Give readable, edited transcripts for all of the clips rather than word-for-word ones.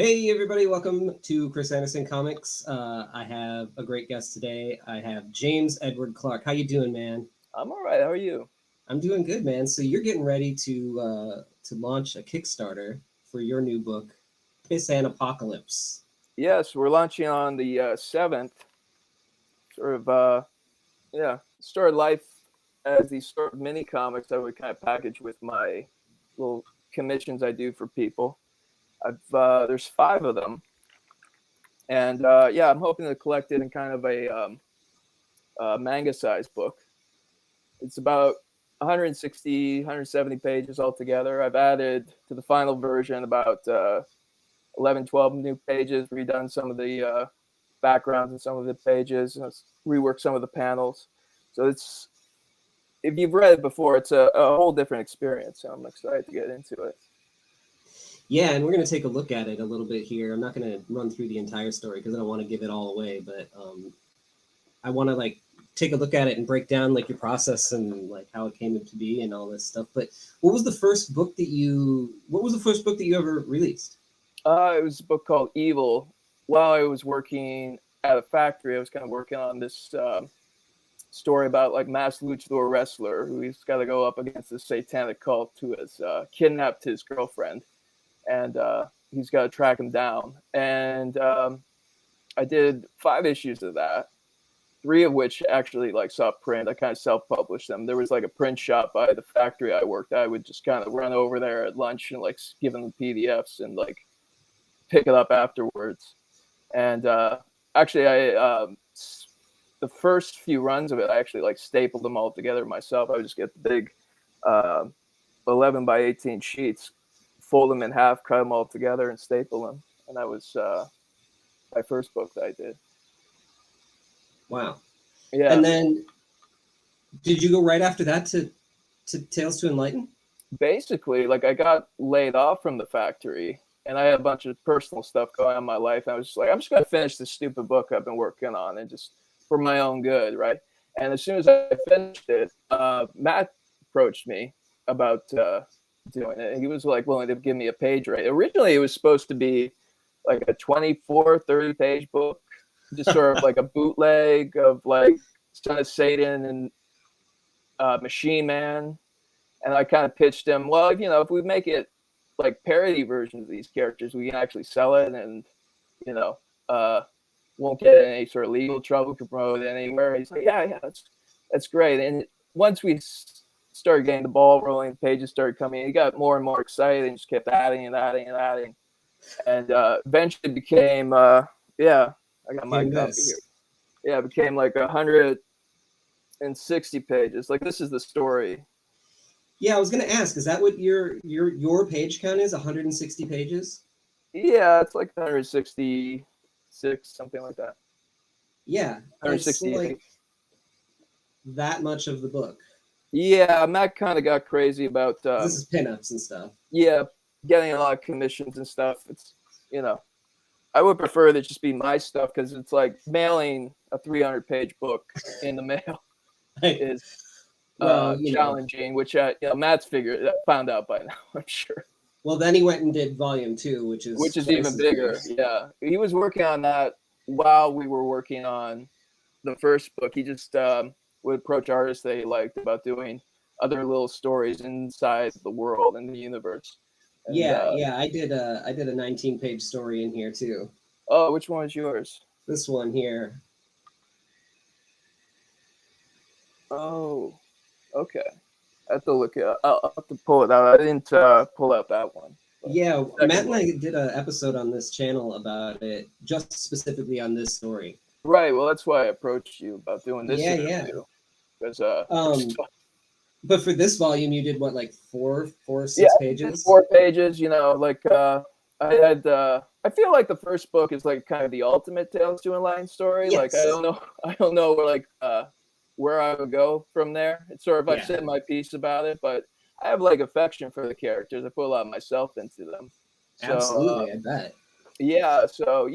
Hey everybody, welcome to Chris Anderson Comics. I have a great guest today. I have James Edward Clark. How you doing, man? I'm all right. How are you? I'm doing good, man. So you're getting ready to launch a Kickstarter for your new book, Pissant Apocalypse. Yes, we're launching on the 7th. Sort of, started life as these sort of mini comics I would kind of package with my little commissions I do for people. There's 5 of them, and I'm hoping to collect it in kind of a manga-sized book. It's about 160, 170 pages altogether. I've added to the final version about 11, 12 new pages, redone some of the backgrounds in some of the pages, and reworked some of the panels. So it's, if you've read it before, it's a whole different experience. So I'm excited to get into it. Yeah, and we're going to take a look at it a little bit here. I'm not going to run through the entire story because I don't want to give it all away, but I want to take a look at it and break down your process and how it came into be and all this stuff. But what was the first book that you ever released? It was a book called Evil. While I was working at a factory, I was kind of working on this story about mass luchador wrestler who's got to go up against this satanic cult who has kidnapped his girlfriend, and he's got to track him down. And I did 5 issues of that, 3 of which actually saw print. I kind of self-published them. There was a print shop by the factory I worked at. I would just kind of run over there at lunch and give them PDFs and pick it up afterwards. And actually, the first few runs of it, I actually stapled them all together myself. I would just get the big 11 by 18 sheets, fold them in half, cut them all together, and staple them. And that was my first book that I did. Wow. Yeah. And then, did you go right after that to Tales to Enlighten? Basically, I got laid off from the factory, and I had a bunch of personal stuff going on in my life. And I was just I'm just going to finish this stupid book I've been working on, and just for my own good, right? And as soon as I finished it, Matt approached me about doing it. And he was willing to give me a page rate. Originally, it was supposed to be a 24, 30-page book, just sort of a bootleg of Son of Satan and Machine Man. And I kind of pitched him, well, if we make it parody versions of these characters, we can actually sell it, and won't get in any sort of legal trouble, can promote it anywhere. He's like, yeah, that's great. And once we started getting the ball rolling, the pages started coming in, he got more and more excited and just kept adding and adding and adding. And eventually became, I got my copy here. Yeah, it became 160 pages. This is the story. Yeah, I was going to ask, is that what your page count is, 160 pages? Yeah, it's 166, something like that. Yeah, 168. It's that much of the book. Yeah, Matt kind of got crazy about... this is pinups and stuff. Yeah, getting a lot of commissions and stuff. It's, I would prefer that just be my stuff, because it's mailing a 300-page book in the mail is... challenging, which Matt's found out by now, I'm sure. Well, then he went and did volume 2, which is even bigger. Yeah, he was working on that while we were working on the first book. He just would approach artists that he liked about doing other little stories inside the world and the universe. And, I did a 19-page story in here too. Oh, which one is yours? This one here. Oh. Okay, I have to look it up. I'll have to pull it out. I didn't pull out that one. Yeah, Matt and I did an episode on this channel about it, just specifically on this story. Right. Well, that's why I approached you about doing this. Yeah. Because but for this volume, you did what, 4 or 6 pages? 4 pages. I had. I feel like the first book is kind of the ultimate Tales to Enlighten story. Yes. I don't know where I would go from there. It's sort of, I've said my piece about it, but I have affection for the characters. I put a lot of myself into them. So, absolutely, I bet. Yeah, so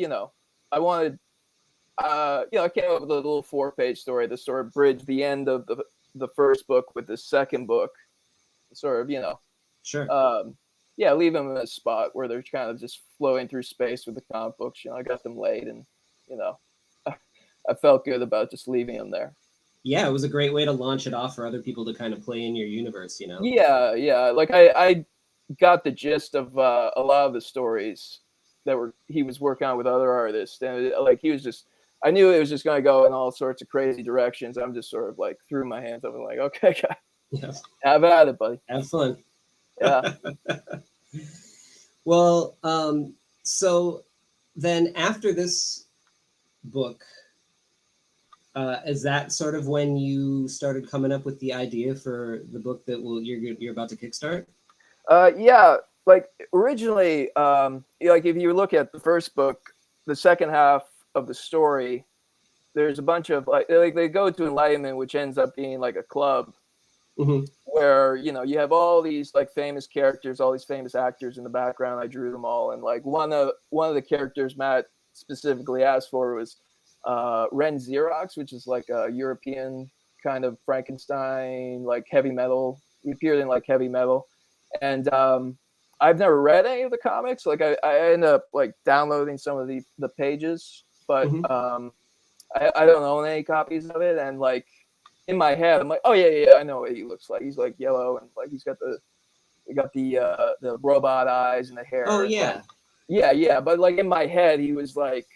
I wanted, I came up with a little 4-page story to sort of bridge the end of the first book with the second book, sort of, Sure. yeah, leave them in a spot where they're kind of just flowing through space with the comic books. You know, I got them laid, and you know, I felt good about just leaving them there. Yeah, it was a great way to launch it off for other people to kind of play in your universe, you know? Yeah, yeah. Like I got the gist of a lot of the stories that he was working on with other artists, and like he was just. I knew it was just going to go in all sorts of crazy directions. I'm just sort of like threw my hands up and like, okay, guy, Yeah. have at it, buddy. Have fun. Yeah. Well, so then after this book, is that sort of when you started coming up with the idea for the book that you're about to kickstart? Yeah. Like originally, like if you look at the first book, the second half of the story, there's a bunch of like they go to enlightenment, which ends up being like a club Mm-hmm. where you know you have all these like famous characters, all these famous actors in the background. I drew them all, and like one of the characters Matt specifically asked for was Ren Xerox, which is like a European kind of Frankenstein, like heavy metal. He appeared in like heavy metal, and I've never read any of the comics. Like I end up like downloading some of the pages, but Mm-hmm. I don't own any copies of it, and like in my head, I'm like, oh yeah, I know what he looks like. He's like yellow, and like he's got the robot eyes and the hair. Oh And, yeah. like, yeah. But like in my head, he was like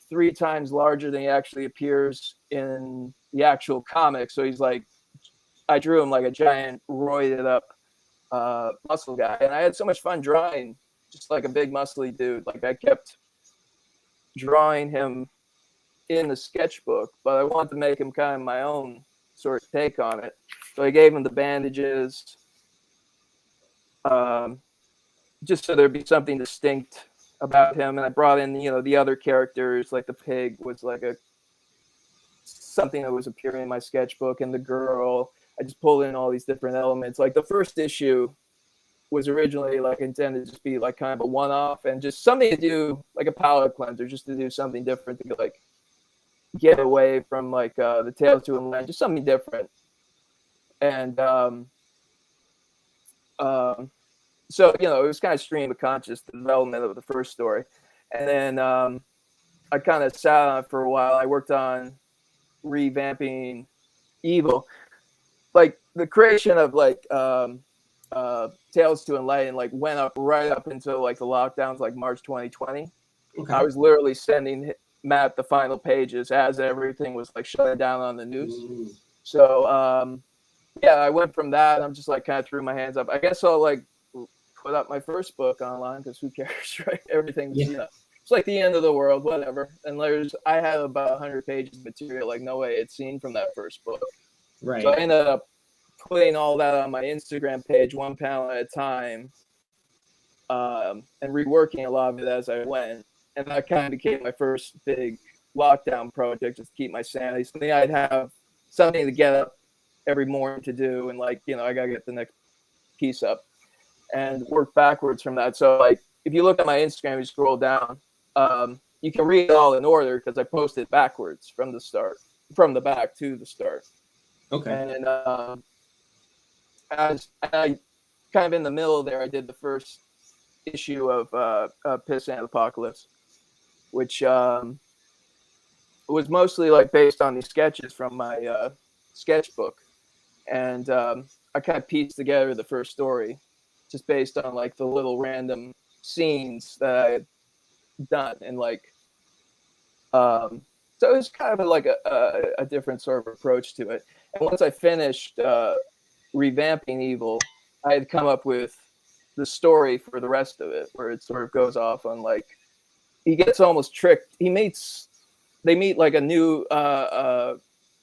3 times larger than he actually appears in the actual comic. So he's like, I drew him like a giant roided up muscle guy, and I had so much fun drawing just like a big muscly dude. Like I kept drawing him in the sketchbook, but I wanted to make him kind of my own sort of take on it. So I gave him the bandages, just so there'd be something distinct about him. And I brought in, you know, the other characters, like the pig was like something that was appearing in my sketchbook, and the girl. I just pulled in all these different elements. Like the first issue was originally like intended to just be like kind of a one-off and just something to do, like a palette cleanser, just to do something different to like get away from like the Tales to Unleash, just something different. And so you know, it was kind of stream of conscious, the development of the first story, and then I kind of sat on it for a while. I worked on revamping Evil, like the creation of like Tales to Enlighten, like went up right up until like the lockdowns, like March 2020. Okay. I was literally sending Matt the final pages as everything was like shutting down on the news. Mm. So yeah, I went from that. I'm just like kind of threw my hands up. I guess I'll like put up my first book online because who cares, right? Everything's you know, it's like the end of the world, whatever. And I had about 100 pages of material, like no way it's seen from that first book. Right. So I ended up putting all that on my Instagram page, one panel at a time, and reworking a lot of it as I went. And that kind of became my first big lockdown project, just to keep my sanity. Something I'd have something to get up every morning to do, and like, you know, I gotta get the next piece up and work backwards from that. So like, if you look at my Instagram, you scroll down, you can read it all in order because I posted backwards from the back to the start. Okay. And as I kind of in the middle there, I did the first issue of Pissant Apocalypse, which was mostly like based on these sketches from my sketchbook, and I kind of pieced together the first story just based on like the little random scenes that I had done, and like so it was kind of like a different sort of approach to it. And once I finished revamping Evil, I had come up with the story for the rest of it, where it sort of goes off on like he gets almost tricked. They meet like a new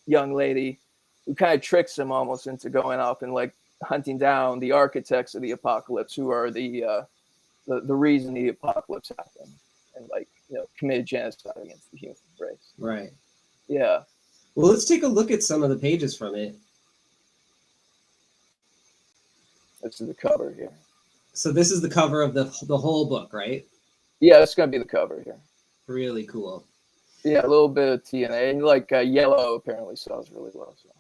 young lady who kind of tricks him almost into going off and like hunting down the architects of the apocalypse, who are the reason the apocalypse happened, and like, you know, committed genocide against the human race. Right. Yeah. Well, let's take a look at some of the pages from it. This is the cover here. So this is the cover of the whole book, right? Yeah, it's gonna be the cover here. Really cool. Yeah, a little bit of TNA, and like yellow apparently sells really well. So.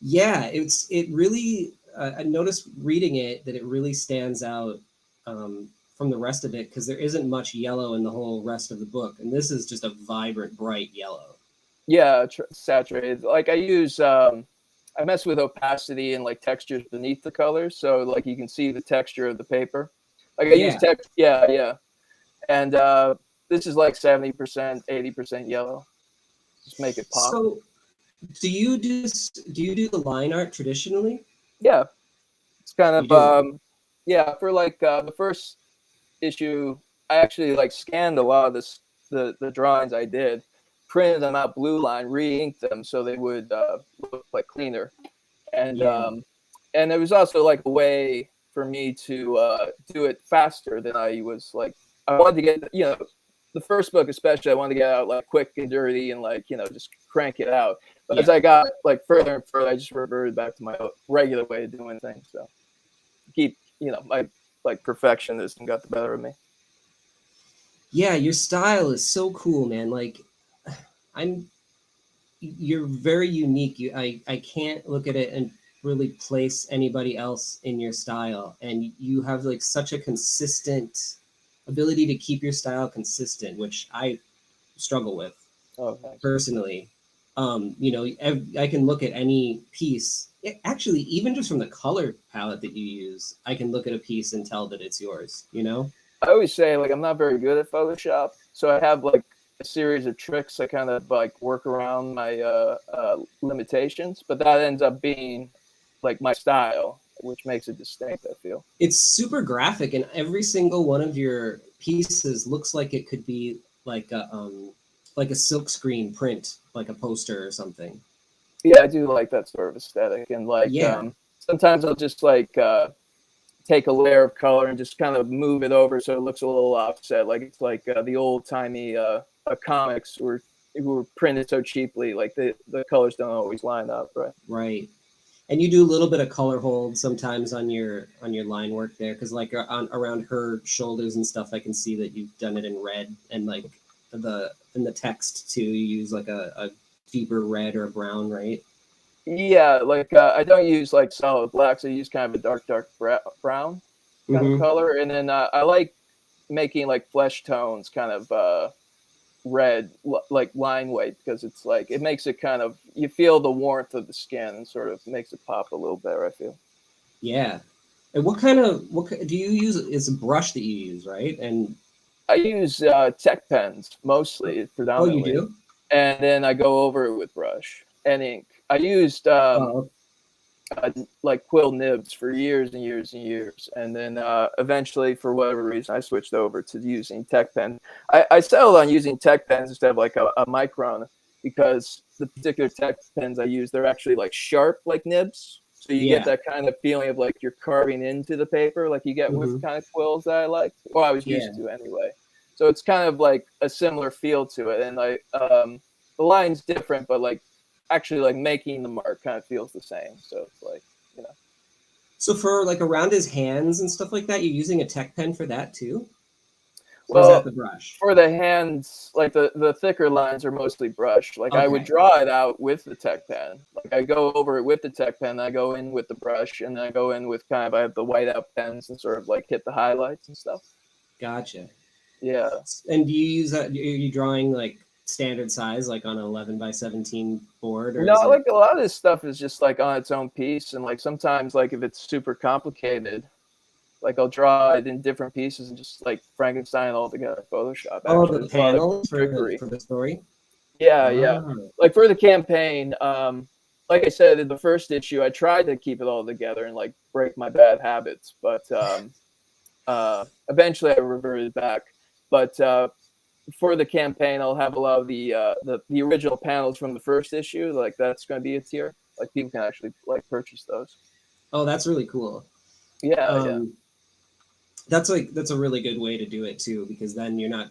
Yeah, it really. I noticed reading it that it really stands out from the rest of it, because there isn't much yellow in the whole rest of the book, and this is just a vibrant, bright yellow. Yeah, saturated. Like I mess with opacity and like textures beneath the colors, so like you can see the texture of the paper. Like I use Yeah. text, yeah, and this is like 70%, 80% yellow. Just make it pop. So, do you do the line art traditionally? Yeah, it's kind You of do. yeah. For like the first issue, I actually like scanned a lot of the drawings I did, printed them out blue line, re-inked them so they would look like cleaner, and Yeah. and it was also like a way for me to do it faster than I was like. I wanted to get the first book especially. I wanted to get out like quick and dirty and like just crank it out. But as Yeah. I got like further and further, I just reverted back to my regular way of doing things. So keep my like perfectionism got the better of me. Yeah, your style is so cool, man. Like, I'm you're very unique. I can't look at it and really place anybody else in your style, and you have like such a consistent ability to keep your style consistent, which I struggle with Oh, thanks. personally. I can look at any piece. Actually, even just from the color palette that you use, I can look at a piece and tell that it's yours. You know? I always say like I'm not very good at Photoshop, so I have like a series of tricks I kind of like work around my limitations, but that ends up being like my style, which makes it distinct. I feel. It's super graphic, and every single one of your pieces looks like it could be like a silk screen print, like a poster or something. Yeah, I do like that sort of aesthetic, and like Yeah. sometimes I'll just like take a layer of color and just kind of move it over so it looks a little offset, like it's like the old timey comics who were printed so cheaply, like the colors don't always line up, right? Right. And you do a little bit of color hold sometimes on your line work there, because like on around her shoulders and stuff, I can see that you've done it in red, and like the in the text too, you use like a deeper red or a brown, right? Yeah, like I don't use like solid blacks. I use kind of a dark brown kind of Mm-hmm. color, and then I like making like flesh tones, kind of red, like line weight, because it's like it makes it kind of you feel the warmth of the skin and sort of makes it pop a little better. I feel. Yeah. And do you use? It's a brush that you use, right? And I use tech pens mostly, oh, you predominantly, do? and then I go over it with brush and ink. I used Oh, like quill nibs for years and years and years, and then eventually, for whatever reason, I switched over to using tech pen. I settled on using tech pens instead of like a micron, because the particular tech pens I use, they're actually like sharp like nibs, so you get yeah. that kind of feeling of like you're carving into the paper, like you get with Mm-hmm. kind of quills that I like, or I was Yeah. used to anyway. So it's kind of like a similar feel to it, and like the line's different, but like actually like making the mark kind of feels the same. So it's like, you know. So for like around his hands and stuff like that, you're using a tech pen for that too, or is that Well, the brush? for the hands, like the thicker lines are mostly brushed. Like I would Okay. draw it out with the tech pen. Like I go over it with the tech pen, I go in with the brush, and then I go in with kind of I have the whiteout pens and sort of like hit the highlights and stuff. Gotcha. Yeah. And do you use that? Are you drawing like standard size, like on an 11 by 17 board, or No, is it? like a lot of this stuff is just like on its own piece, and like sometimes like if it's super complicated, like I'll draw it in different pieces and just like Frankenstein it all together. Photoshop Oh, actually, the there's a lot of panels trickery. for the story. Yeah, yeah. Ah, Like for the campaign, like I said in the first issue, I tried to keep it all together and like break my bad habits, but eventually I reverted back. But for the campaign, I'll have a lot of the original panels from the first issue. Like that's going to be a tier. Like people can actually like purchase those. oh, that's really cool. Yeah, yeah. Um, that's a really good way to do it too, because then you're not,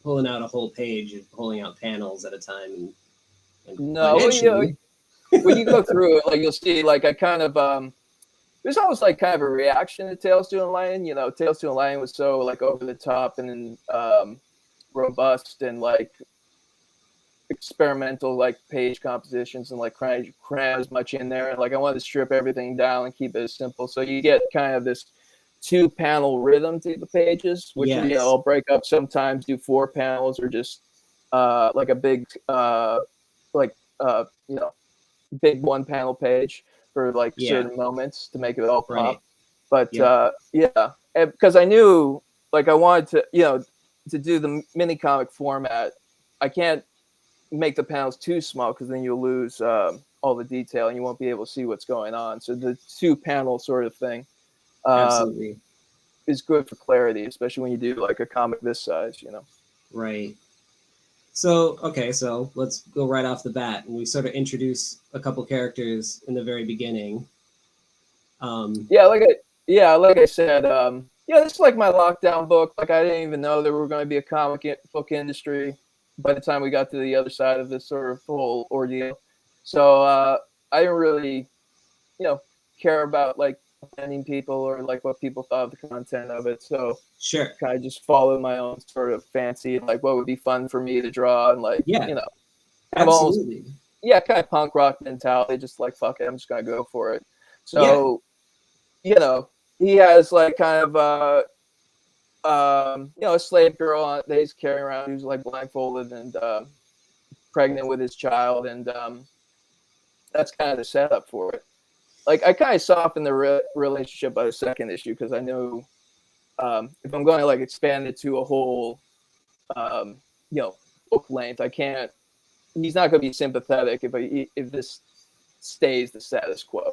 pulling out a whole page, you're pulling out panels at a time, and No, well, financially. when you go through it, like you'll see, like I kind of there's always like kind of a reaction to Tales to Enlighten. You know, Tales to Enlighten was so like over the top and robust and like experimental like page compositions and like trying to cram as much in there. And like I wanted to strip everything down and keep it as simple. So you get kind of this 2-panel rhythm to the pages, which Yes. I'll break up sometimes, do 4 panels, or just like a big big 1-panel page for like Yeah. certain moments to make it all pop. Right. But Yep. because I knew like I wanted to, to do the mini comic format, I can't make the panels too small because then you'll lose all the detail and you won't be able to see what's going on. So the 2-panel sort of thing Absolutely. is good for clarity, especially when you do like a comic this size, Right. So, okay, so let's go right off the bat. And we sort of introduce a couple characters in the very beginning. Yeah, like I said, this is like my lockdown book. Like I didn't even know there were going to be a book industry by the time we got to the other side of this sort of whole ordeal. So I didn't really, care about like offending people or like what people thought of the content of it. So Sure. kind of just followed my own sort of fancy, like what would be fun for me to draw, and like Yeah, I'm almost absolutely. kind of punk rock mentality, just like fuck it, I'm just gonna go for it. Yeah. So he has like kind of a slave girl that he's carrying around who's like blindfolded and pregnant with his child, and that's kind of the setup for it. Like I kind of softened the relationship by the second issue because I knew if I'm going to like expand it to a whole book length, I can't. He's not going to be sympathetic if this stays the status quo.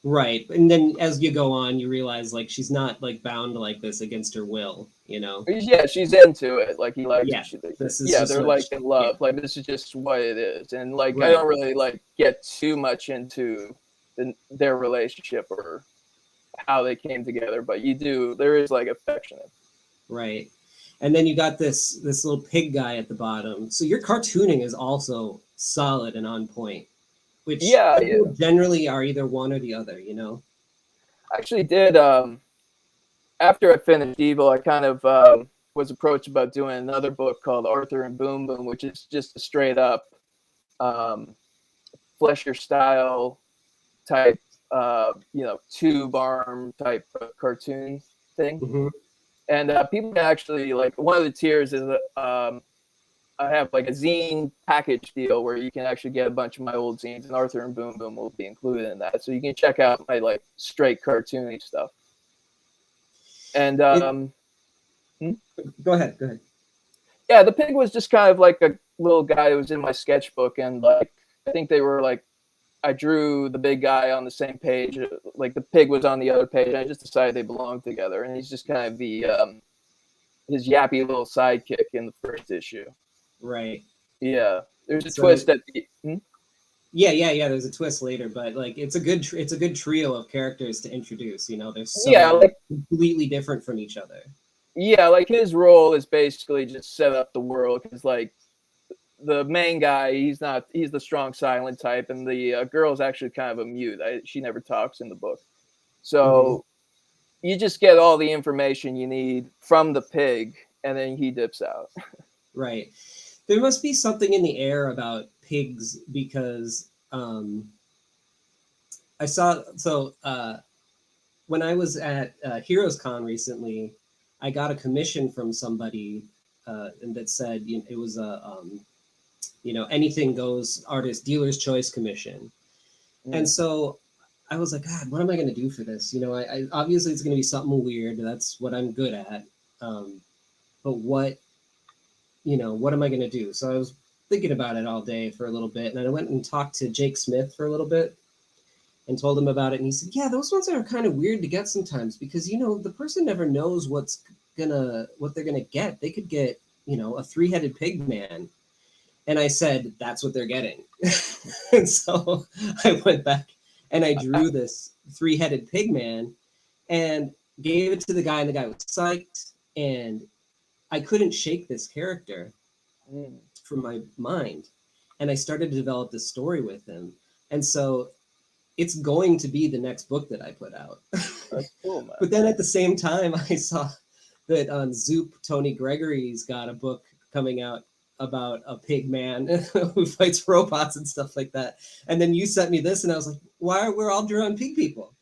Right. And then as you go on, you realize like she's not like bound like this against her will, Yeah, she's into it. Like he likes. Yeah. This is Yeah, just they're what like in love. yeah. Like this is just what it is, and like I Right. don't really like get too much into their relationship or how they came together, but there is like affection. Right. And then you got this little pig guy at the bottom. So your cartooning is also solid and on point, which Yeah. people generally are either one or the other, I actually did after I finished Evil, I kind of was approached about doing another book called Arthur and Boom Boom, which is just a straight up Flesher style type, tube arm type cartoon thing. Mm-hmm. And people can actually like one of the tiers is I have like a zine package deal where you can actually get a bunch of my old zines, and Arthur and Boom Boom will be included in that. So you can check out my like straight cartoony stuff. And Go ahead. Go ahead. yeah, the pig was just kind of like a little guy who was in my sketchbook, and like I think they were like I drew the big guy on the same page, like the pig was on the other page. And I just decided they belonged together, and he's just kind of the his yappy little sidekick in the first issue. Right. Yeah, there's a twist at the. Yeah. There's a twist later, but like it's a good trio of characters to introduce. They're so like completely different from each other. Yeah, like his role is basically just set up the world because like the main guy, he's the strong silent type, and the girl's actually kind of a mute. She never talks in the book, so you just get all the information you need from the pig, and then he dips out. Right. There must be something in the air about pigs because I saw when I was at Heroes Con recently, I got a commission from somebody and that said it was a anything goes artist dealer's choice commission. And so I was like, God, what am I going to do for this? I obviously it's going to be something weird. That's what I'm good at. But what am I going to do? So I was thinking about it all day for a little bit. And I went and talked to Jake Smith for a little bit and told him about it. And he said, yeah, those ones are kind of weird to get sometimes because, the person never knows what they're going to get. They could get, a 3-headed pig man. And I said, that's what they're getting. And so I went back and I drew this 3-headed pig man and gave it to the guy, and the guy was psyched. And I couldn't shake this character from my mind. And I started to develop this story with him. And so it's going to be the next book that I put out. That's cool, man. But then at the same time, I saw that on Zoop, Tony Gregory's got a book coming out about a pig man who fights robots and stuff like that. And then you sent me this, and I was like, why are we all drawing pig people?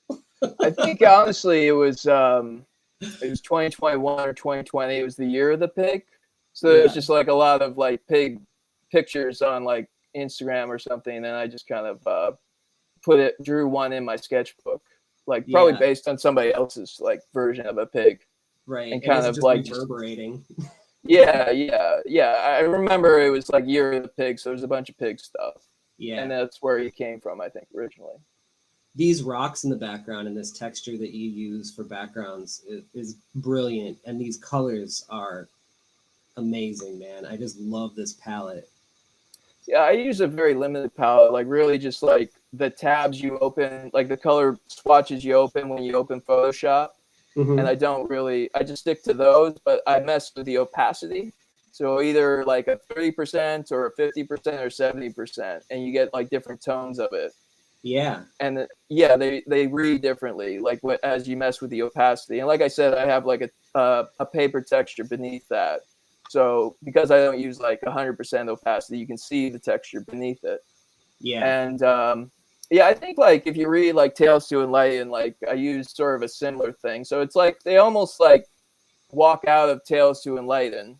I think honestly it was 2021 or 2020. It was the year of the pig. So there's Yeah. just like a lot of like pig pictures on like Instagram or something, and I just kind of drew one in my sketchbook, like probably Yeah. based on somebody else's like version of a pig, Right. and And kind is it of just like just reverberating? yeah. I remember it was like year of the pig, so there's a bunch of pig stuff, and Yeah. that's where he came from, I think, originally. These rocks in the background and this texture that you use for backgrounds is brilliant. And these colors are amazing, man. I just love this palette. Yeah, I use a very limited palette, like really just like the tabs you open, like the color swatches you open when you open Photoshop. And Hmm. I just stick to those, but I mess with the opacity. So either like a 30% or a 50% or 70%, and you get like different tones of it. Yeah. And yeah, they read differently, like what as you mess with the opacity. And like I said, I have like a paper texture beneath that. So because I don't use like 100% opacity, you can see the texture beneath it. Yeah. And yeah, I think like if you read like Tales to Enlighten, like I use sort of a similar thing. So it's like they almost like walk out of Tales to Enlighten,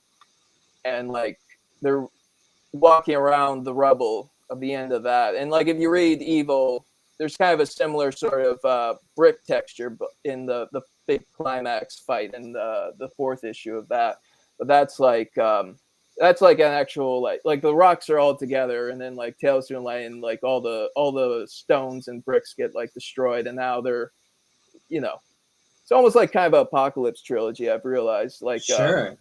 and like they're walking around the rubble of the end of that. And like if you read Evil, there's kind of a similar sort of brick texture in the big climax fight in the fourth issue of that. But that's like an actual like the rocks are all together, and then like Tales to Enlighten, like all the stones and bricks get like destroyed, and now they're, you know, it's almost like kind of an Apocalypse trilogy. I've realized like Sure.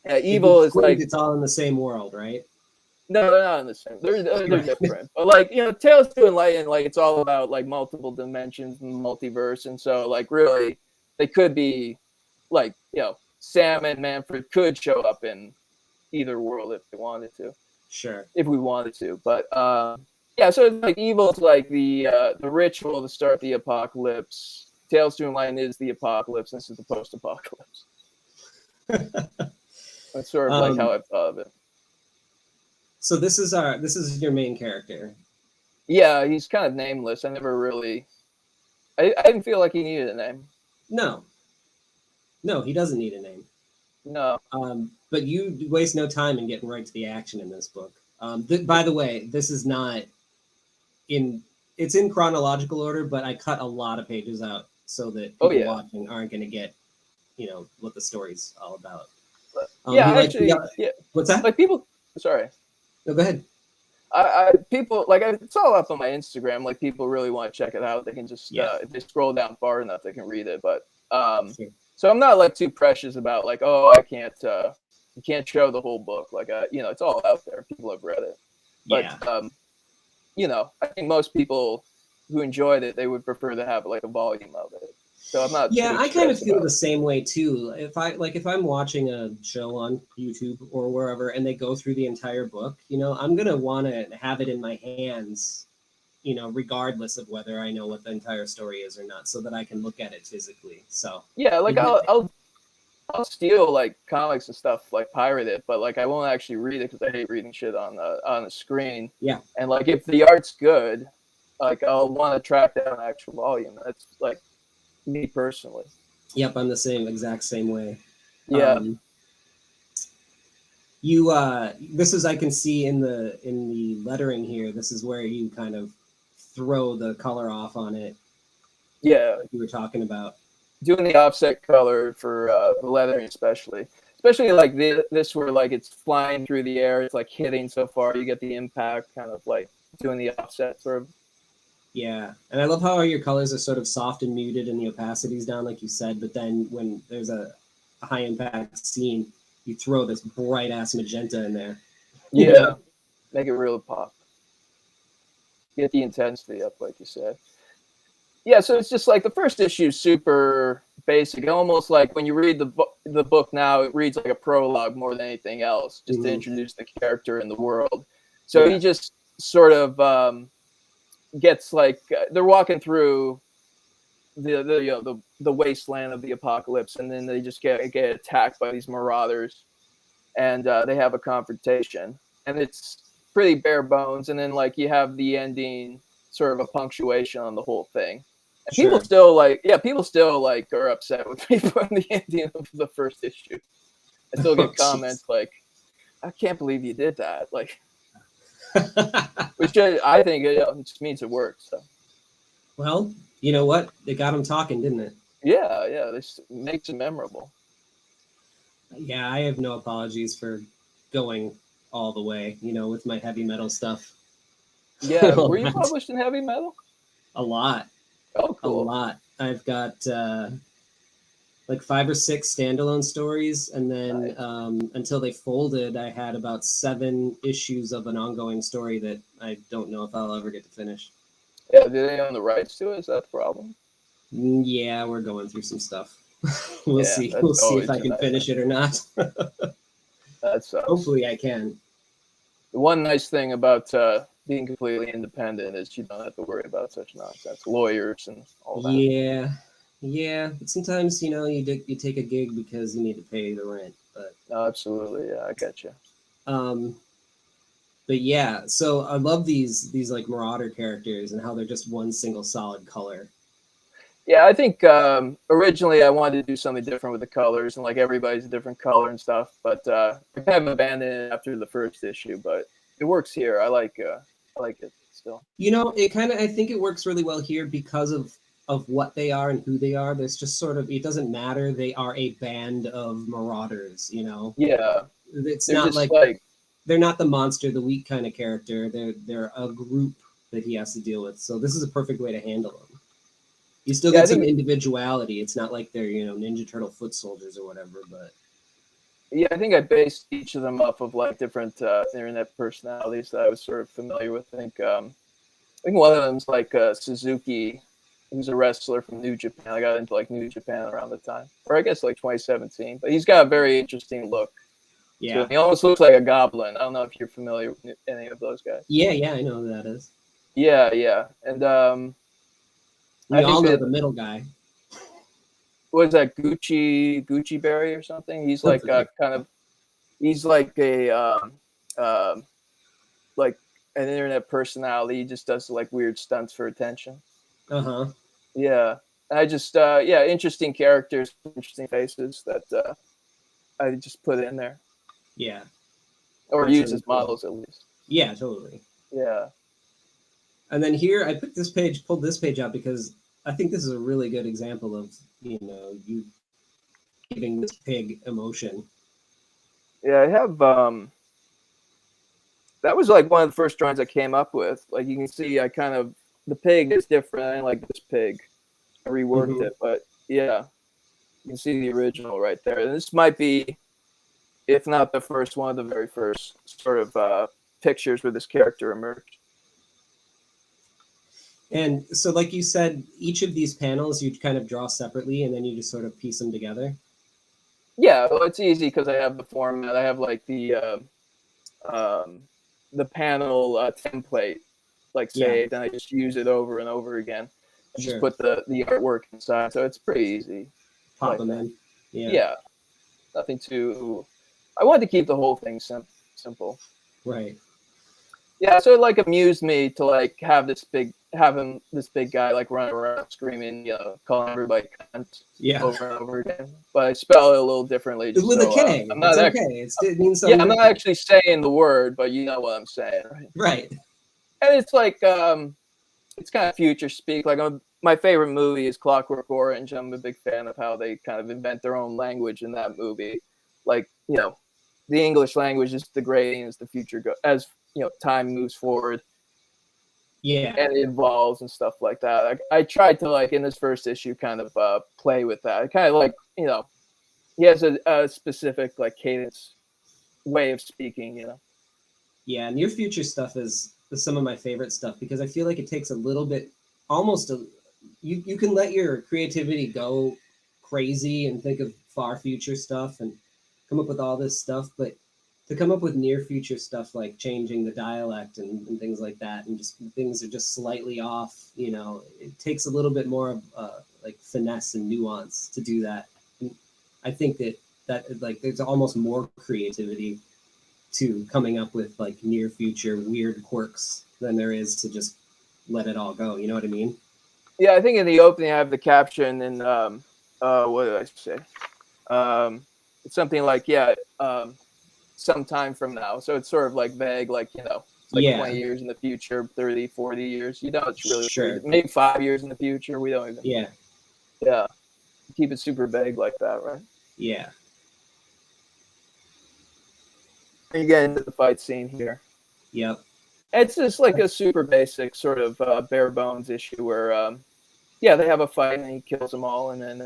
If you Evil is squint, like, it's all in the same world, right? no, they're not in the same. They're Right. different. But like, you know, Tales to Enlighten, like it's all about like multiple dimensions and multiverse, and so like really, they could be like, you know, Sam and Manfred could show up in either world if they wanted to, Sure. if we wanted to. But yeah, so like Evil is like the ritual to start the apocalypse. Tales to Enlighten is the apocalypse. This is the post-apocalypse. That's sort of like how Um, I've thought of it. so this is your main character. Yeah, he's kind of nameless. I never really. I didn't feel like he needed a name. No, no, he doesn't need a name. No. But you waste no time in getting right to the action in this book. By the way, this is not in it's in chronological order, but I cut a lot of pages out so that Oh people yeah. watching aren't going to get, what the story's all about. Yeah, He like actually, yeah. what's that? Like people. Sorry. No, go ahead. People like it's all up on my Instagram. Like people really want to check it out. They can just Yeah, if they scroll down far enough, they can read it. But sure. so I'm not like too precious about like, oh, I can't. You can't show the whole book. Like you know, it's all out there. People have read it. But Yeah, you know, I think most people who enjoyed it, they would prefer to have like a volume of it. So I'm not yeah. too I kind of stressed feel about the it. same way too. If I'm watching a show on YouTube or wherever, and they go through the entire book, I'm gonna want to have it in my hands, regardless of whether I know what the entire story is or not, so that I can look at it physically. So, Yeah, like it, I'll steal like comics and stuff, like pirate it, but like I won't actually read it because I hate reading shit on the screen. yeah, And like if the art's good, like I'll want to track down an actual volume. That's like me personally. yep, I'm the exact same way. Yeah, Um, you this is I can see in the lettering here. This is where you kind of throw the color off on it, yeah. like you were talking about. Doing the offset color for the lettering, especially like this where like it's flying through the air, it's like hitting so far, you get the impact, kind of like doing the offset sort of. Yeah, and I love how your colors are sort of soft and muted, and the opacity's down, like you said. But then when there's a high impact scene, you throw this bright ass magenta in there. Yeah, make it really pop. Get the intensity up, like you said. Yeah, so it's just like the first issue is super basic, almost like when you read the book now, it reads like a prologue more than anything else, just to Mhm. introduce the character and the world. So Yeah, he just sort of gets like they're walking through the wasteland of the apocalypse, and then they just get attacked by these marauders, and they have a confrontation, and it's pretty bare bones. And then like you have the ending, sort of a punctuation on the whole thing, People Sure. still people still like are upset with me putting the ending of the first issue. I still Oh, get jeez. comments like, "I can't believe you did that." Like, which I think it just means it worked. So Well, you know what? It got him talking, didn't it? yeah, this makes it memorable. Yeah, I have no apologies for going all the way, with my heavy metal stuff. Yeah, All were you that. published in heavy metal? A lot. Oh, A cool. lot. I've got like 5 or 6 standalone stories, and then Nice. until they folded, I had about 7 issues of an ongoing story that I don't know if I'll ever get to finish. Yeah, do they own the rights to it? Is that the problem? Yeah, we're going through some stuff. We'll Yeah, see. that's We'll see if always I a can nightmare. finish it or not. That sucks. Hopefully, I can. The one nice thing about being completely independent is you don't have to worry about such nonsense, lawyers and all that. Yeah, yeah. But sometimes, you take a gig because you need to pay the rent. But No, absolutely. Yeah, I get you. um, but yeah. So I love these like Marauder characters and how they're just one single solid color. Yeah, I think originally I wanted to do something different with the colors and like everybody's a different color and stuff, but I kind of abandoned it after the first issue. But it works here. I like it still. It kind of I think it works really well here because of what they are and who they are. There's just sort of it doesn't matter. They are a band of marauders. Yeah, It's they're not just like like they're not the monster of the week kind of character. They're a group that he has to deal with. So this is a perfect way to handle them. You still yeah, I get some think individuality. It's not like they're Ninja Turtle foot soldiers or whatever. But yeah, I think I based each of them off of like different internet personalities that I was sort of familiar with. I think one of them's like Suzuki, who's a wrestler from New Japan. I got into like New Japan around the time, or I guess like 2017. But he's got a very interesting look to him. yeah, He almost looks like a goblin. I don't know if you're familiar with any of those guys. yeah, I know who that is. Yeah, and We I think all know that the middle guy. was that Gucci Berry or something. He's like Something like kind of he's like a um, like an internet personality. He just does like weird stunts for attention. uh-huh. Yeah. I just yeah, interesting characters, interesting faces that I just put in there Yeah, or that's use really as cool. models at least. Yeah, totally. Yeah. And then here I pulled this page out because I think this is a really good example of, you giving this pig emotion. Yeah, I have that was like one of the first drawings I came up with. Like you can see I kind of the pig is different. I didn't like this pig. I reworked Hmm. it, but yeah, you can see the original right there. And this might be, if not the first, one of the very first sort of pictures where this character emerged. And so, like you said, each of these panels you kind of draw separately and then you just sort of piece them together. Yeah, well, it's easy because I have the format. I have like um, the panel template like Yeah, saved, and I just use it over and over again, and just sure. put the artwork inside. So it's pretty easy Pop like them that. in. Yeah, Yeah, nothing too. I wanted to keep the whole thing simple. right. Yeah, so it like amused me to like have this big guy like running around screaming, calling everybody cunt Yeah. over and over again. But I spell it a little differently, just With a so K. I'm It's not okay. actually It means yeah, something I'm not different. actually saying the word, but you know what I'm saying, right? Right. And it's like it's kind of future speak. Like my favorite movie is Clockwork Orange. I'm a big fan of how they kind of invent their own language in that movie. Like the English language is degrading as the future as time moves forward Yeah. and it evolves and stuff like that. I tried to like in this first issue kind of play with that. I kind of like he has a specific like cadence way of speaking. Yeah. Near future stuff is some of my favorite stuff because I feel like it takes a little bit, almost you can let your creativity go crazy and think of far future stuff and come up with all this stuff, but to come up with near future stuff like changing the dialect and things like that and just things are just slightly off, it takes a little bit more of like finesse and nuance to do that. And I think that like there's almost more creativity to coming up with like near future weird quirks than there is to just let it all go. You know what I mean? Yeah, I think in the opening I have the caption, and what did I say? It's something like, yeah, sometime from now. So it's sort of like vague, like, it's like Yeah, 20 years in the future, 30, 40 years. It's really sure. maybe 5 years in the future. We don't even, Yeah, yeah, keep it super vague like that, right? yeah, And you get into the fight scene here. yep. It's just like a super basic sort of bare bones issue where, yeah, they have a fight and he kills them all. And then,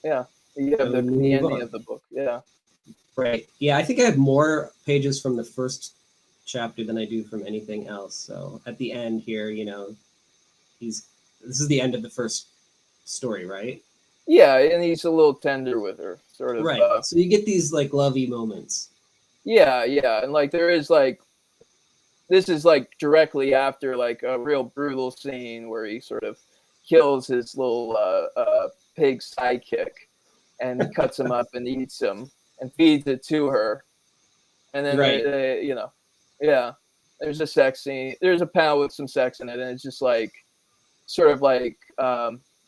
yeah, you have And we the move ending on. of the book. Yeah. Right. Yeah, I think I have more pages from the first chapter than I do from anything else. So at the end here, he's this is the end of the first story, right? Yeah. And he's a little tender with her, sort of. Right. So you get these like lovey moments. Yeah. Yeah. And like there is like, this is like directly after like a real brutal scene where he sort of kills his little pig sidekick and he cuts him up and eats him and feeds it to her. And then Right. yeah, there's a sex scene. There's a panel with some sex in it, and it's just like sort of like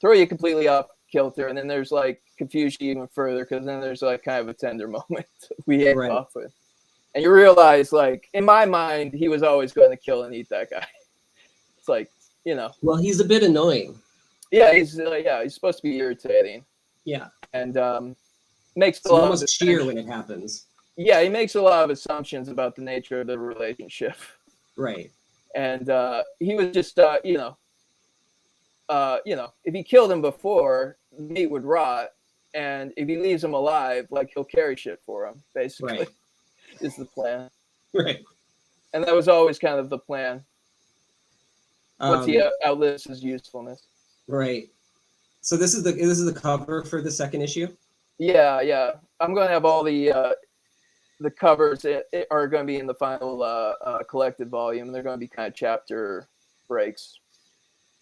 throw you completely off kilter. And then there's like confuse you even further because then there's like kind of a tender moment we hit Right. off with. And you realize, like, in my mind, he was always going to kill and eat that guy. It's like, Well, he's a bit annoying. yeah, he's supposed to be irritating, Yeah. and makes a So you lot of almost cheer when it happens. yeah, he makes a lot of assumptions about the nature of the relationship, Right. and he was just, if he killed him before, meat would rot, and if he leaves him alive, like he'll carry shit for him, basically, Right. is the plan, Right. and that was always kind of the plan. Once he outlives his usefulness. Right. So this is the cover for the second issue. Yeah, yeah. I'm going to have all the covers are going to be in the final collected volume. They're going to be kind of chapter breaks.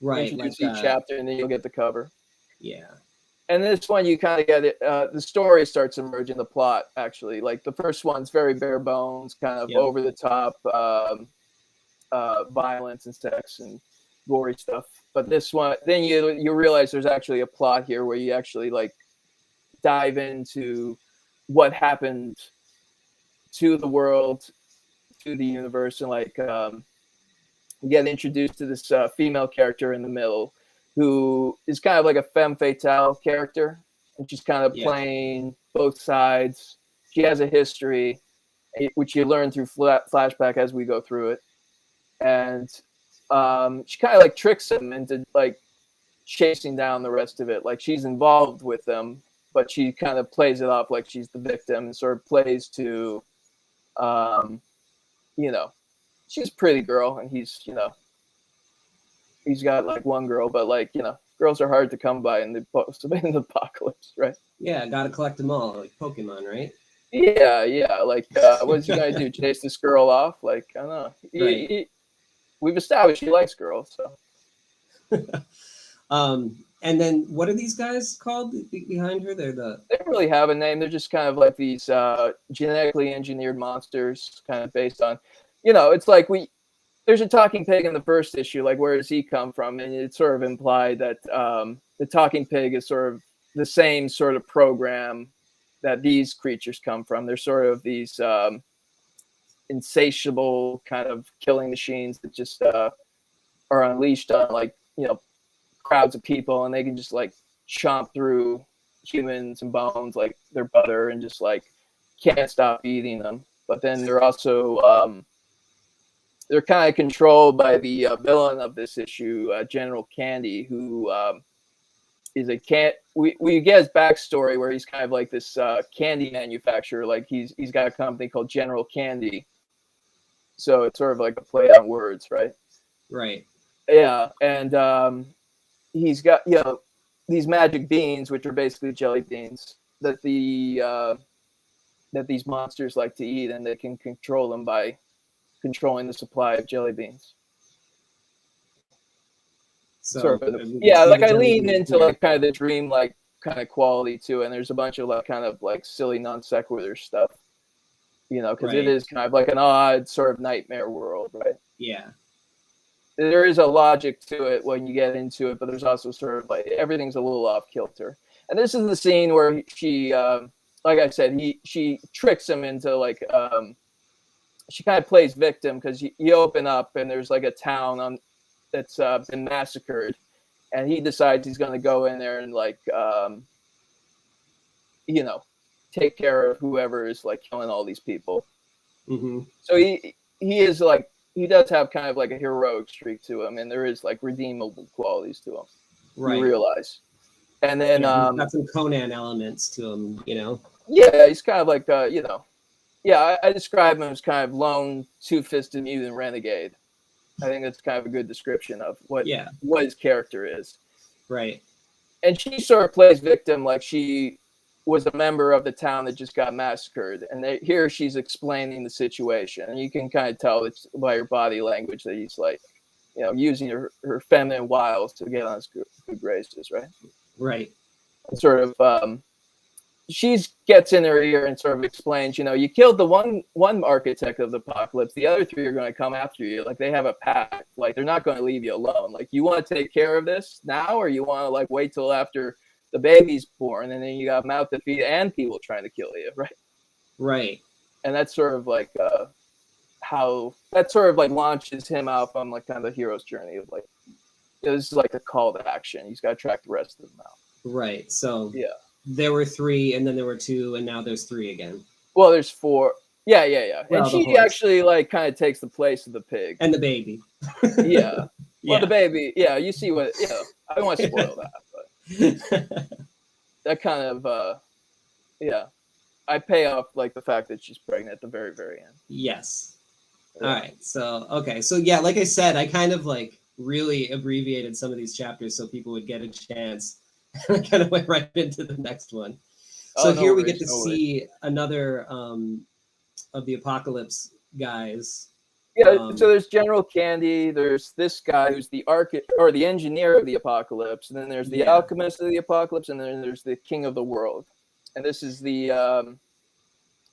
Right. Introduce Like each chapter, and then you'll get the cover. yeah. And this one, you kind of get it. The story starts emerging, the plot actually. Like the first one's very bare bones, kind of Yep. over the top violence and sex and gory stuff. But this one, then you realize there's actually a plot here where you actually like dive into what happened to the world, to the universe, and like you get introduced to this female character in the middle who is kind of like a femme fatale character, and she's kind of playing both sides. She has a history, which you learn through flashback as we go through it, and she kind of like tricks him into like chasing down the rest of it. Like she's involved with them, but she kind of plays it off like she's the victim and sort of plays to, she's a pretty girl and he's got like one girl, but like, girls are hard to come by in the apocalypse, right? Yeah, gotta collect them all, like Pokemon, right? Yeah, yeah. Like, what's he gonna do? Chase this girl off? Like, I don't know. Right. We've established he likes girls, so. And then what are these guys called behind her? They don't really have a name. They're just kind of like these genetically engineered monsters, kind of based on, it's like there's a talking pig in the first issue. Like, where does he come from? And it's sort of implied that the talking pig is sort of the same sort of program that these creatures come from. They're sort of these insatiable kind of killing machines that just are unleashed on like, crowds of people, and they can just like chomp through humans and bones like they're butter and just like can't stop eating them. But then they're also they're kind of controlled by the villain of this issue, General Candy, who is we get his backstory where he's kind of like this candy manufacturer. Like he's got a company called General Candy, so it's sort of like a play on words, right? Right. Yeah, and he's got these magic beans, which are basically jelly beans that that these monsters like to eat, and they can control them by controlling the supply of jelly beans. So sort of, like I lean into like kind of the dream like kind of quality too, and there's a bunch of like kind of like silly non sequitur stuff, because it is kind of like an odd sort of nightmare world, right? Yeah. there is a logic to it when you get into it, but there's also sort of like everything's a little off kilter. And this is the scene where she, like I said, she tricks him into like, she kind of plays victim because you open up and there's like a town on that's been massacred, and he decides he's going to go in there and like, you know, take care of whoever is like killing all these people. Mm-hmm. So he is like, he does have kind of like a heroic streak to him, and there is like redeemable qualities to him. Right. You realize. And then yeah, he's got some Conan elements to him, you know. Yeah, he's kind of like you know, yeah, I describe him as kind of lone two-fisted mutant renegade. I think that's kind of a good description of what his character is. Right. And she sort of plays victim, like she was a member of the town that just got massacred, and here she's explaining the situation, and you can kind of tell it's by her body language that he's like, you know, using her feminine wiles to get on his good graces, right? Right. And sort of, she gets in her ear and sort of explains, you know, you killed the one architect of the apocalypse, the other three are going to come after you. Like they have a pact, like they're not going to leave you alone. Like you want to take care of this now, or you want to like wait till after the baby's born, and then you got mouth to feed and people trying to kill you, right? Right. And that's sort of like how that sort of like launches him out on like kind of the hero's journey of like, this is like a call to action. He's got to track the rest of them out. Right. So yeah, there were 3, and then there were 2, and now there's 3 again. Well, there's 4. Yeah. Well, and she actually like kind of takes the place of the pig and the baby. Yeah. Well, the baby. Yeah, you see what? Yeah, I don't want to spoil that, but that kind of yeah, I pay off like the fact that she's pregnant at the very, very end. Yes. Yeah. All right. So okay. So yeah, like I said, I kind of like really abbreviated some of these chapters so people would get a chance. I kind of went right into the next one. So here we get to see another of the Apocalypse guys. Yeah, so there's General Candy, there's this guy who's the the engineer of the Apocalypse, and then there's the alchemist of the Apocalypse, and then there's the king of the world. And this is the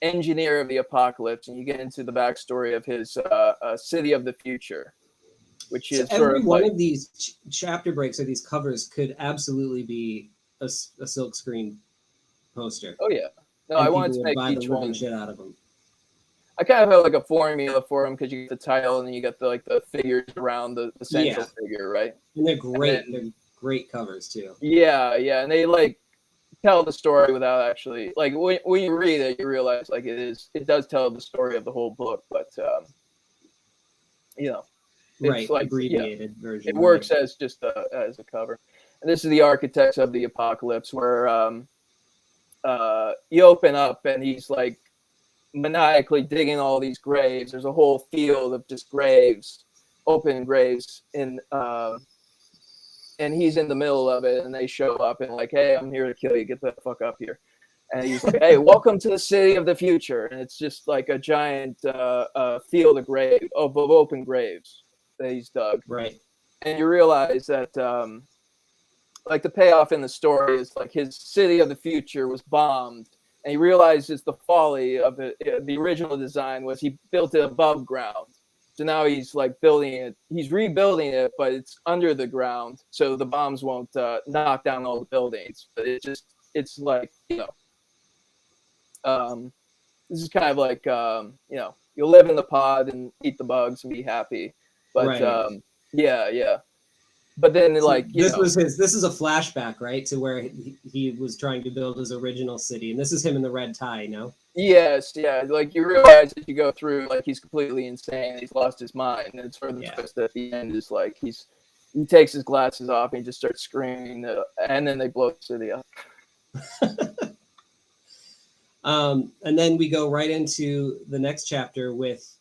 engineer of the Apocalypse, and you get into the backstory of his city of the future, which is so every one of these chapter breaks or these covers could absolutely be a silkscreen poster. Oh yeah, no, I wanted to make each one shit out of them. I kind of have like a formula for them because you get the title and then you get the like the figures around the central figure, right? And they're great. They're great covers too. Yeah, and they like tell the story without actually like when you read it, you realize like it does tell the story of the whole book, but you know, it's like abbreviated version. It works as just as a cover. And this is the Architects of the Apocalypse, where you open up and he's like maniacally digging all these graves. There's a whole field of just graves, open graves, and he's in the middle of it, and they show up and like, hey, I'm here to kill you. Get the fuck up here. And he's like, hey, welcome to the city of the future. And it's just like a giant field of open graves that he's dug. Right. And you realize that like the payoff in the story is like his city of the future was bombed. And he realizes the folly of it. The original design was he built it above ground. So now he's like building it. He's rebuilding it, but it's under the ground. So the bombs won't knock down all the buildings. But it's like, you know, this is kind of like, you know, you live in the pod and eat the bugs and be happy. But yeah. But then, so like, this is a flashback, right, to where he was trying to build his original city, and this is him in the red tie, no? Yes, yeah. Like you realize as you go through, like he's completely insane. He's lost his mind, and it's sort of the twist at the end is like he takes his glasses off and he just starts screaming, and then they blow the city up. And then we go right into the next chapter with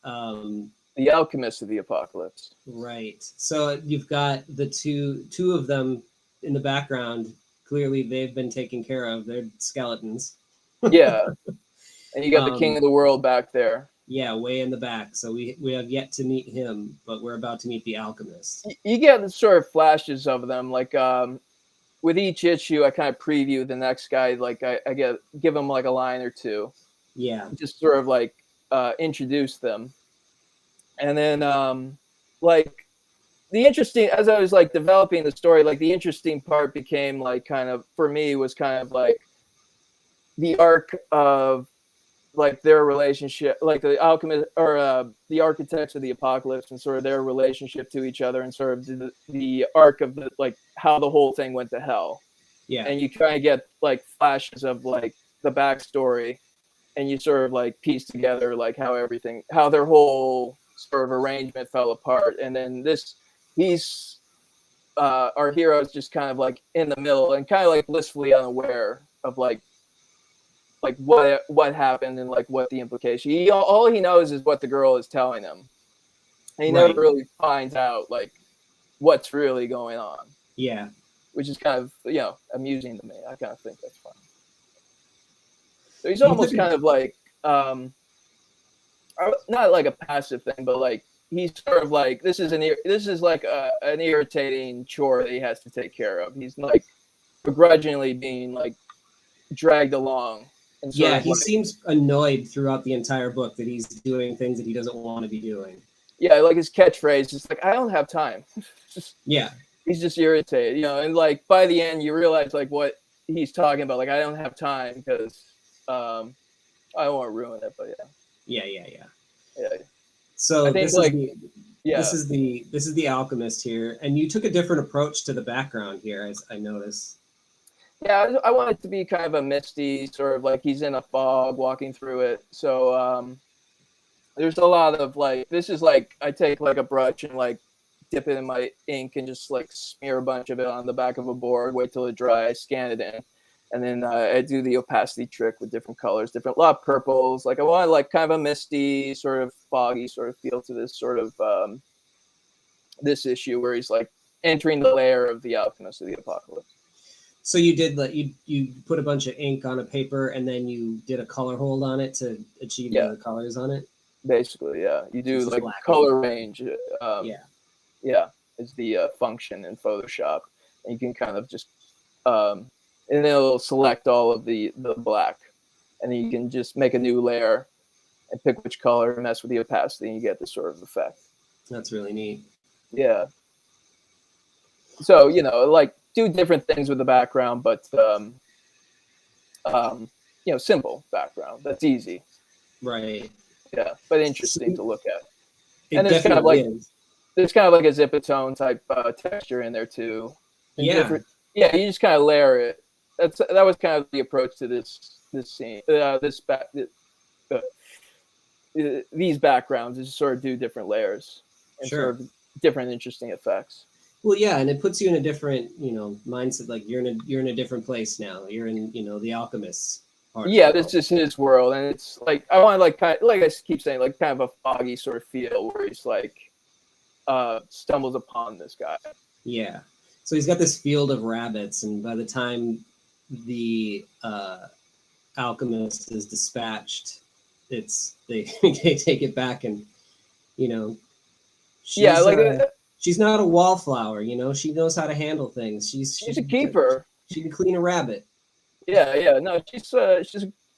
the Alchemist of the Apocalypse. Right. So you've got the two of them in the background. Clearly, they've been taken care of. They're skeletons. Yeah. And you got the King of the World back there. Yeah, way in the back. So we have yet to meet him, but we're about to meet the Alchemist. You get the sort of flashes of them. Like with each issue, I kind of preview the next guy. Like I give him like a line or two. Yeah. Just sort of like introduce them. And then, like, the interesting, as I was like developing the story, like the interesting part became like kind of for me was kind of like the arc of like their relationship, like the alchemist or the architects of the apocalypse, and sort of their relationship to each other, and sort of the arc of the like how the whole thing went to hell. Yeah. And you kind of get like flashes of like the backstory, and you sort of like piece together like how their whole sort of arrangement fell apart. And then he's our hero is just kind of like in the middle and kind of like blissfully unaware of like what happened and like what the implication. All he knows is what the girl is telling him, and he never really finds out like what's really going on. Yeah, which is kind of amusing to me. I kind of think that's fun. So he's almost kind of like not like a passive thing, but like he's sort of like this is like an irritating chore that he has to take care of. He's like begrudgingly being like dragged along. And yeah, he seems annoyed throughout the entire book that he's doing things that he doesn't want to be doing. Yeah, like his catchphrase is like, "I don't have time." Yeah. He's just irritated, and like by the end you realize like what he's talking about. Like, I don't have time because I don't want to ruin it, but yeah. So I think this is the alchemist here, and you took a different approach to the background here, as I noticed. Yeah, I want it to be kind of a misty sort of like he's in a fog walking through it. So there's a lot of like this is like I take like a brush and like dip it in my ink and just like smear a bunch of it on the back of a board, wait till it dries, scan it in, and then I do the opacity trick with different colors, a lot of purples. Like I want like kind of a misty, sort of foggy sort of feel to this sort of this issue where he's like entering the lair of the alchemist of the apocalypse. So you did you put a bunch of ink on a paper and then you did a color hold on it to achieve the colors on it? Basically, yeah. You do like color range. Yeah, is the function in Photoshop. And you can kind of just, and then it'll select all of the black. And then you can just make a new layer and pick which color and mess with the opacity and you get this sort of effect. That's really neat. Yeah. So, like do different things with the background, but, simple background. That's easy. Right. Yeah, but interesting to look at. And there's kind of like there's kind of like a zipatone type texture in there too. And you just kind of layer it. That was kind of the approach to this scene. These backgrounds is sort of do different layers and sort of different interesting effects. Well, yeah, and it puts you in a different, mindset. Like you're in a different place now. You're in, the alchemist part. Yeah, this is his world, and it's like I want like kind of, like I keep saying, like kind of a foggy sort of feel where he's like stumbles upon this guy. Yeah, so he's got this field of rabbits, and by the time the alchemist is dispatched, they take it back, and she's not a wallflower, she knows how to handle things. She's a keeper. She can clean a rabbit. Yeah. No, she's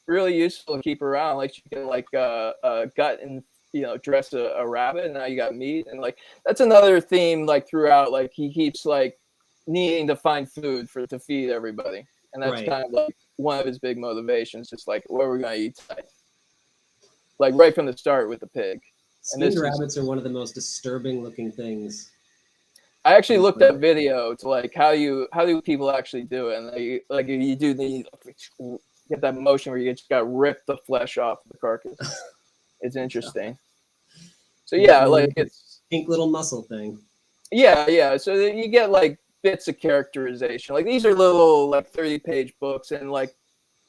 really useful to keep around. Like she can like gut and dress a rabbit, and now you got meat. And like that's another theme like throughout. Like he keeps like needing to find food to feed everybody, and that's kind of like one of his big motivations. Just like what are we gonna eat tonight? Like right from the start with the pig. Skinned rabbits are one of the most disturbing looking things. I actually looked at video to like how do people actually do it, and you do get that motion where you just got to rip the flesh off the carcass. It's interesting. So like it's pink little muscle thing. Yeah. So you get like bits of characterization. Like these are little like 30-page books, and like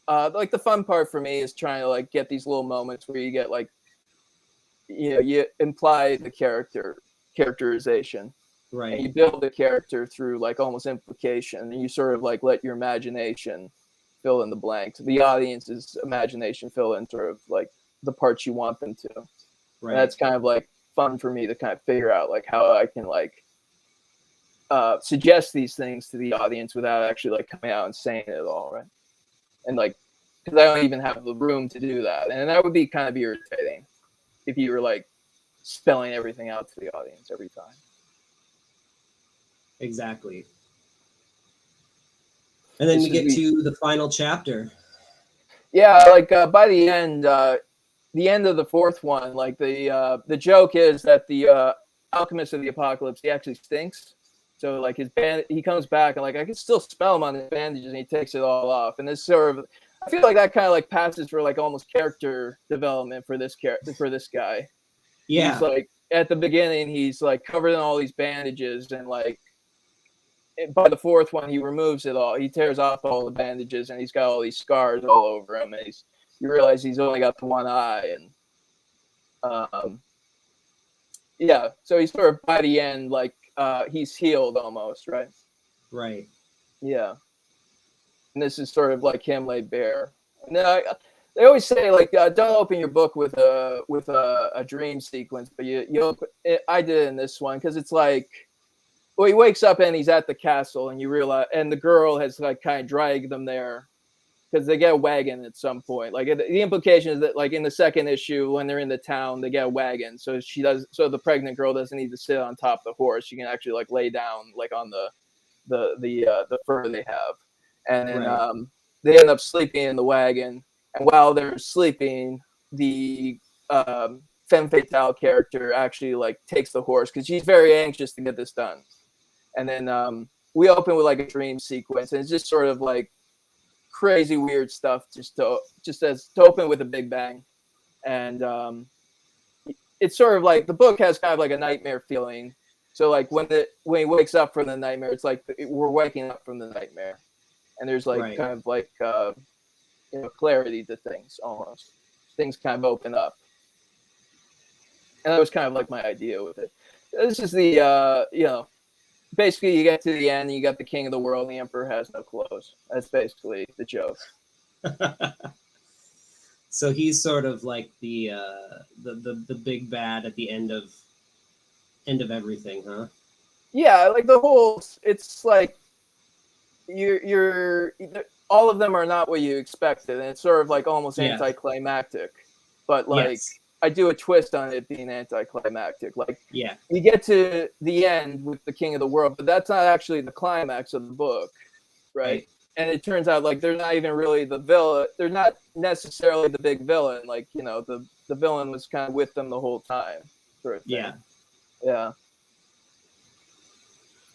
the fun part for me is trying to like get these little moments where you get like you imply the characterization. Right. And you build the character through like almost implication, and you sort of like let your imagination fill in the blanks. The audience's imagination fill in sort of like the parts you want them to. Right. And that's kind of like fun for me to kind of figure out like how I can like suggest these things to the audience without actually like coming out and saying it all, right? And like because I don't even have the room to do that, and that would be kind of irritating if you were like spelling everything out to the audience every time. Exactly. And then This we is get to the final chapter. yeah, like by the end of the fourth one, like the joke is that the alchemist of the apocalypse, he actually stinks. So like his band, he comes back and like I can still smell him on his bandages, and he takes it all off. And this sort of, I feel like that kind of like passes for like almost character development for this guy. He's Yeah. like at the beginning, he's like covered in all these bandages, and like by the fourth one, he removes it all. He tears off all the bandages, and he's got all these scars all over him. And you realize he's only got the one eye, and um, yeah. So he's sort of by the end, like he's healed almost, right? Right. Yeah. And this is sort of like him laid bare. And they always say like don't open your book with a dream sequence, but I did in this one because it's like. Well, he wakes up and he's at the castle, and you realize, and the girl has like kind of dragged them there because they get a wagon at some point. Like the implication is that, like in the second issue, when they're in the town, they get a wagon, so so the pregnant girl doesn't need to sit on top of the horse; she can actually like lay down like on the fur they have, and then Right. they end up sleeping in the wagon, and while they're sleeping, the femme fatale character actually like takes the horse because she's very anxious to get this done. And then we open with like a dream sequence, and it's just sort of like crazy weird stuff, just to open with a big bang. And it's sort of like the book has kind of like a nightmare feeling. So like when he wakes up from the nightmare, it's like we're waking up from the nightmare, and there's like Right. kind of like clarity to things almost. Things kind of open up, and that was kind of like my idea with it. This is the basically you get to the end, you got the king of the world, and the emperor has no clothes. That's basically the joke. So he's sort of like the big bad at the end of everything, huh? Yeah, like the whole, it's like you're all of them are not what you expected, and it's sort of like almost Yeah. anticlimactic. But like Yes. I do a twist on it being anticlimactic. Like Yeah. you get to the end with the king of the world, but that's not actually the climax of the book, right? Right. And it turns out like they're not even really the villain. They're not necessarily the big villain. Like the villain was kind of with them the whole time, sort of thing. Yeah. Yeah.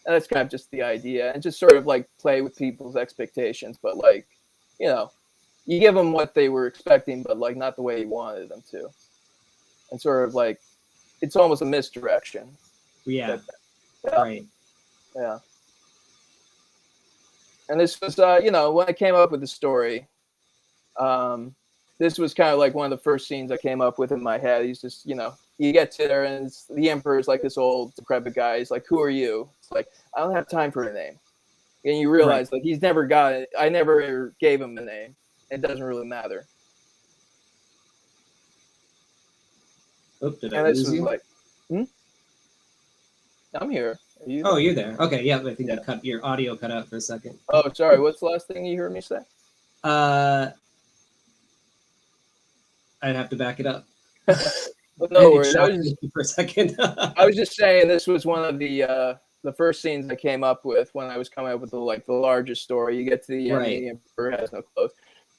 And that's kind of just the idea, and just sort of like play with people's expectations, but like, you give them what they were expecting, but like not the way you wanted them to, and sort of like it's almost a misdirection. Yeah. Yeah, Right. yeah. And this was, when I came up with the story, this was kind of like one of the first scenes I came up with in my head. He's just, you get to there, and the emperor's like this old decrepit guy. He's like, "Who are you?" It's like, I don't have time for a name. And you realize Right. like he's never got it. I never gave him a name. It doesn't really matter. Oh, did I And this lose was you? like, hmm? I'm here. Are you Oh, there? you're there. Okay. Yeah. I think Yeah. your audio cut out for a second. Oh, sorry. What's the last thing you heard me say? I'd have to back it up. Well, no worries. For a second. I was just saying this was one of the first scenes I came up with when I was coming up with the largest story. You get to the end, and the emperor has no clothes,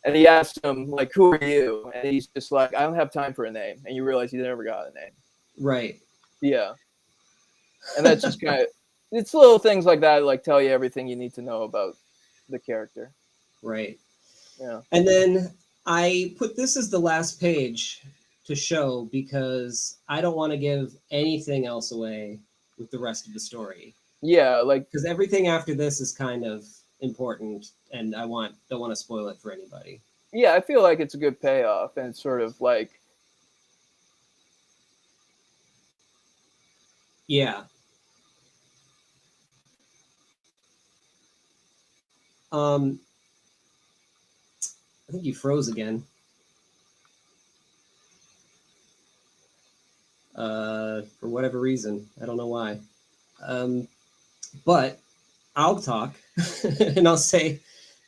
and he asks him like, "Who are you?" And he's just like, "I don't have time for a name." And you realize he never got a name. Right. Yeah, and that's just kind of it's little things like that like tell you everything you need to know about the character. Right. Yeah. And then I put this as the last page to show because I don't want to give anything else away with the rest of the story. Yeah, like Because everything after this is kind of important, and don't want to spoil it for anybody. yeah, I feel like it's a good payoff, and it's sort of like Yeah. I think you froze again. For whatever reason. I don't know why. But I'll talk and I'll say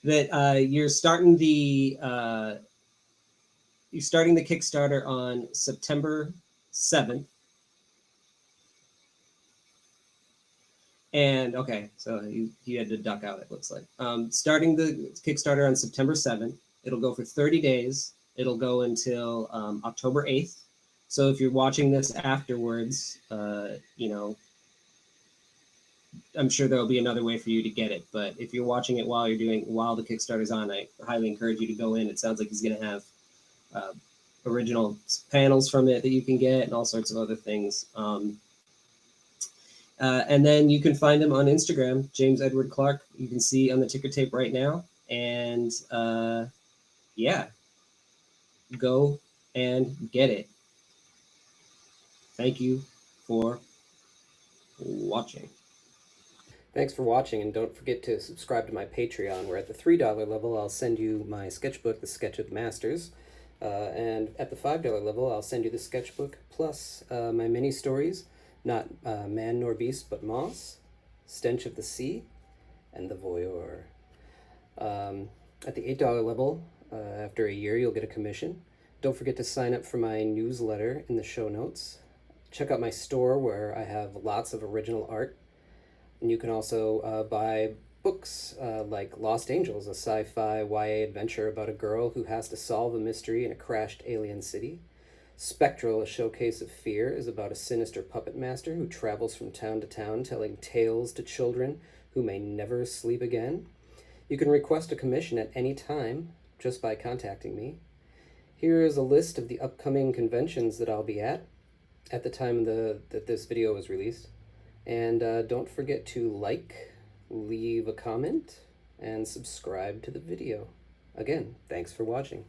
that you're starting the Kickstarter on September 7th. And okay, so you had to duck out, it looks like. Starting the Kickstarter on September 7th. It'll go for 30 days. It'll go until October 8th. So if you're watching this afterwards, I'm sure there'll be another way for you to get it. But if you're watching it while the Kickstarter's on, I highly encourage you to go in. It sounds like he's going to have original panels from it that you can get and all sorts of other things. And then you can find him on Instagram, James Edward Clark. You can see on the ticker tape right now. And yeah, go and get it. Thank you for watching. Thanks for watching, and don't forget to subscribe to my Patreon, where at the $3 level, I'll send you my sketchbook, The Sketch of the Masters. And at the $5 level, I'll send you the sketchbook plus my mini stories, Not Man Nor Beast, but Moss, Stench of the Sea, and The Voyeur. At the $8 level, after a year, you'll get a commission. Don't forget to sign up for my newsletter in the show notes. Check out my store, where I have lots of original art. And you can also buy books like Lost Angels, a sci-fi YA adventure about a girl who has to solve a mystery in a crashed alien city. Spectral, a showcase of fear, is about a sinister puppet master who travels from town to town telling tales to children who may never sleep again. You can request a commission at any time just by contacting me. Here is a list of the upcoming conventions that I'll be at the time that this video was released. And don't forget to like, leave a comment, and subscribe to the video. Again, thanks for watching.